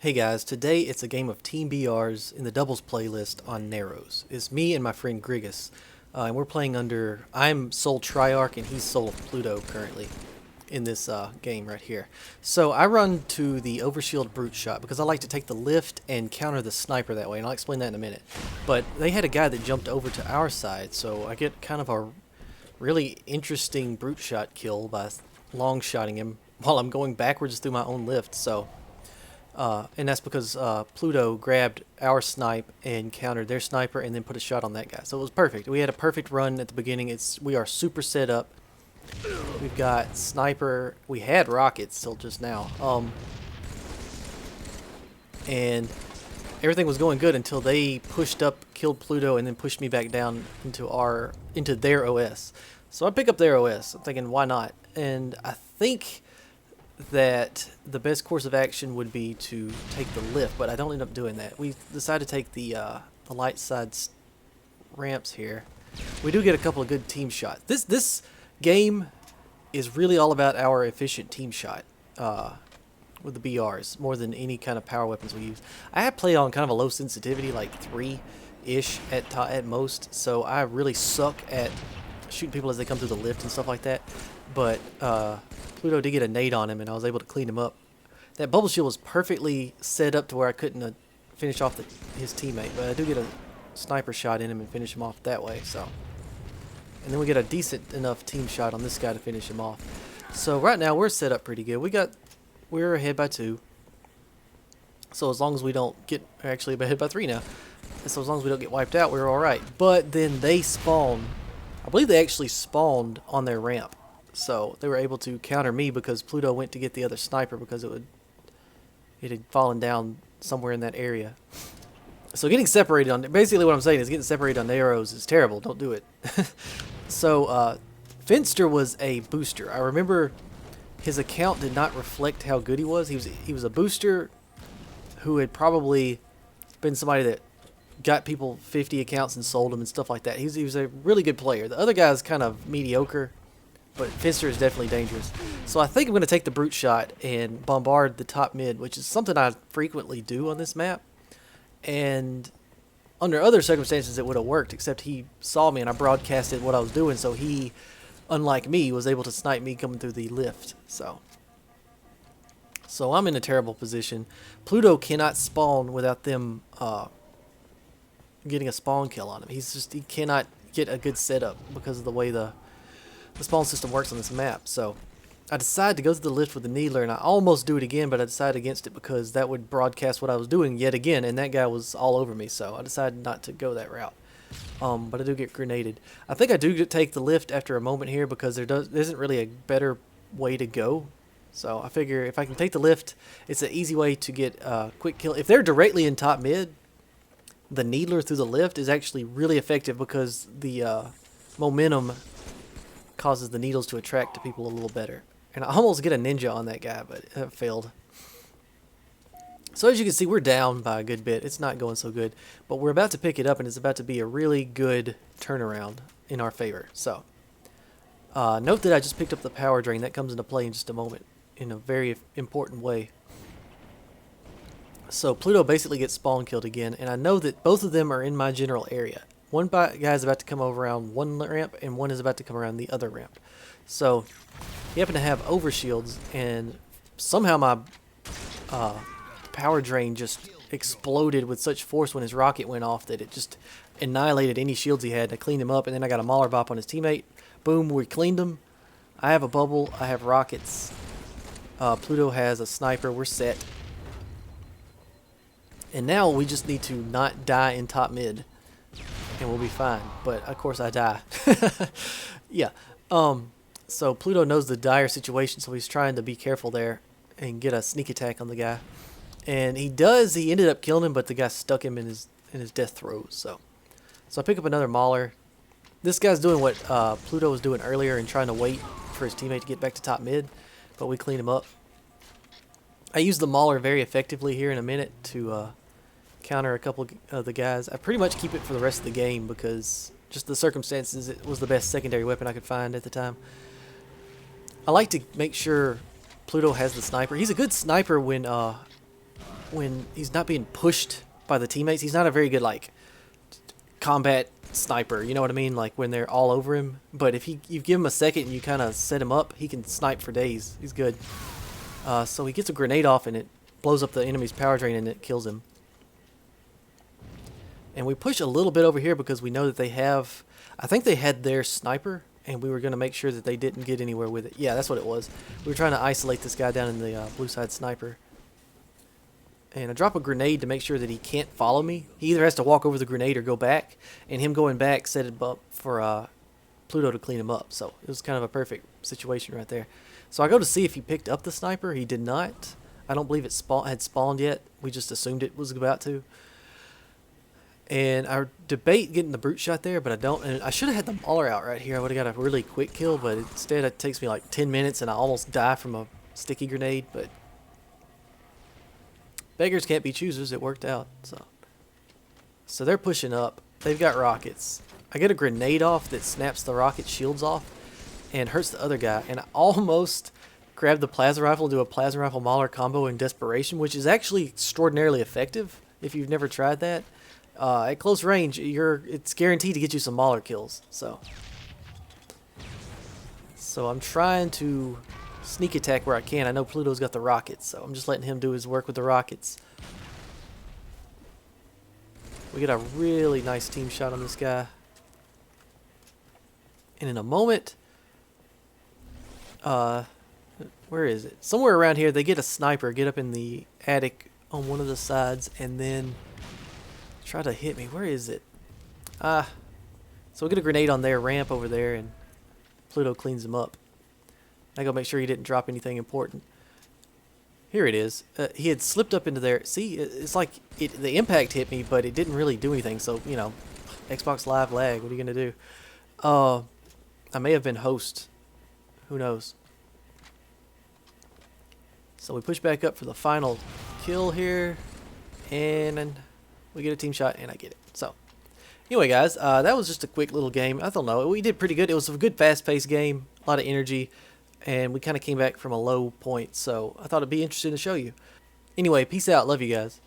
Hey guys, today it's a game of Team BRs in the doubles playlist on Narrows. It's me and my friend Griggus, and we're playing under. I'm SoUL Triarch and he's SoUL of Pluto currently in this game right here. So I run to the overshield brute shot because I like to take the lift and counter the sniper that way, and I'll explain that in a minute. But they had a guy that jumped over to our side, so I get kind of a really interesting brute shot kill by long shotting him while I'm going backwards through my own lift. And that's because Pluto grabbed our snipe and countered their sniper and then put a shot on that guy. So it was perfect. We had a perfect run at the beginning. We are super set up. We've got sniper. We had rockets till just now. And everything was going good until they pushed up, killed Pluto, and then pushed me back down into their OS. So I pick up their OS. I'm thinking, why not? And I think that the best course of action would be to take the lift, but I don't end up doing that. We decide to take the light side ramps here. We do get a couple of good team shots. This game is really all about our efficient team shot with the BRs more than any kind of power weapons we use. I have played on kind of a low sensitivity, like 3-ish at most, so I really suck at shooting people as they come through the lift and stuff like that. But Pluto did get a nade on him, and I was able to clean him up. That bubble shield was perfectly set up to where I couldn't finish off his teammate, but I do get a sniper shot in him and finish him off that way. So, and then we get a decent enough team shot on this guy to finish him off. So right now we're set up pretty good. We're ahead by 2. So as long as we don't get actually ahead by 3 now. So as long as we don't get wiped out, we're all right. But then they spawn. I believe they actually spawned on their ramp. So they were able to counter me because Pluto went to get the other sniper because it had fallen down somewhere in that area. So getting separated on basically what I'm saying is getting separated on arrows is terrible. Don't do it. So Finster was a booster. I remember his account did not reflect how good he was. He was a booster who had probably been somebody that got people 50 accounts and sold them and stuff like that. He was a really good player. The other guy's kind of mediocre. But Finster is definitely dangerous. So I think I'm going to take the brute shot and bombard the top mid, which is something I frequently do on this map. And under other circumstances it would have worked, except he saw me and I broadcasted what I was doing, so he, unlike me, was able to snipe me coming through the lift. So I'm in a terrible position. Pluto cannot spawn without them getting a spawn kill on him. He cannot get a good setup because of the way the spawn system works on this map. So I decided to go to the lift with the needler, and I almost do it again, but I decided against it because that would broadcast what I was doing yet again, and that guy was all over me, so I decided not to go that route. But I do get grenaded. I think I do take the lift after a moment here because there isn't really a better way to go. So I figure if I can take the lift, it's an easy way to get a quick kill. If they're directly in top mid, the needler through the lift is actually really effective because the momentum causes the needles to attract to people a little better. And I almost get a ninja on that guy, but it failed. So as you can see, we're down by a good bit. It's not going so good, but we're about to pick it up, and it's about to be a really good turnaround in our favor. So note that I just picked up the power drain. That comes into play in just a moment in a very important way. So Pluto basically gets spawn killed again, and I know that both of them are in my general area. One guy's about to come over around one ramp, and one is about to come around the other ramp. So you happen to have overshields, and somehow my power drain just exploded with such force when his rocket went off that it just annihilated any shields he had. I cleaned him up, and then I got a Mauler bop on his teammate. Boom, we cleaned him. I have a bubble. I have rockets. Pluto has a sniper. We're set. And now we just need to not die in top mid, and we'll be fine. But of course I die. Yeah. So Pluto knows the dire situation, so he's trying to be careful there and get a sneak attack on the guy. And he does. He ended up killing him, but the guy stuck him in his death throes. So I pick up another Mauler. This guy's doing what Pluto was doing earlier and trying to wait for his teammate to get back to top mid, but we clean him up. I use the Mauler very effectively here in a minute to counter a couple of the guys. I pretty much keep it for the rest of the game because just the circumstances, it was the best secondary weapon I could find at the time. I like to make sure Pluto has the sniper. He's a good sniper when when he's not being pushed by the teammates. He's not a very good like combat sniper, you know what I mean? Like when they're all over him. But if you give him a second and you kind of set him up, he can snipe for days. He's good. So he gets a grenade off and it blows up the enemy's power drain and it kills him. And we push a little bit over here because we know that they have, I think they had their sniper, and we were going to make sure that they didn't get anywhere with it. Yeah, that's what it was. We were trying to isolate this guy down in the blue side sniper. And I drop a grenade to make sure that he can't follow me. He either has to walk over the grenade or go back. And him going back set it up for Pluto to clean him up. So it was kind of a perfect situation right there. So I go to see if he picked up the sniper. He did not. I don't believe it had spawned yet. We just assumed it was about to. And I debate getting the brute shot there, but I don't. And I should have had the mauler out right here. I would have got a really quick kill, but instead it takes me like 10 minutes and I almost die from a sticky grenade. But beggars can't be choosers. It worked out. So they're pushing up. They've got rockets. I get a grenade off that snaps the rocket shields off and hurts the other guy. And I almost grabbed the plasma rifle and do a plasma rifle mauler combo in desperation, which is actually extraordinarily effective if you've never tried that. At close range, it's guaranteed to get you some mauler kills. So I'm trying to sneak attack where I can. I know Pluto's got the rockets, so I'm just letting him do his work with the rockets. We get a really nice team shot on this guy. And in a moment, where is it? Somewhere around here, they get a sniper, get up in the attic on one of the sides, and then try to hit me. Where is it? So we get a grenade on their ramp over there, and Pluto cleans him up. I go make sure he didn't drop anything important. Here it is. He had slipped up into there. See, it's like the impact hit me, but it didn't really do anything. So, you know, Xbox Live lag. What are you going to do? I may have been host. Who knows? So we push back up for the final kill here. And we get a team shot, and I get it. So, anyway, guys, that was just a quick little game. I don't know. We did pretty good. It was a good, fast-paced game. A lot of energy. And we kind of came back from a low point. So, I thought it'd be interesting to show you. Anyway, peace out. Love you guys.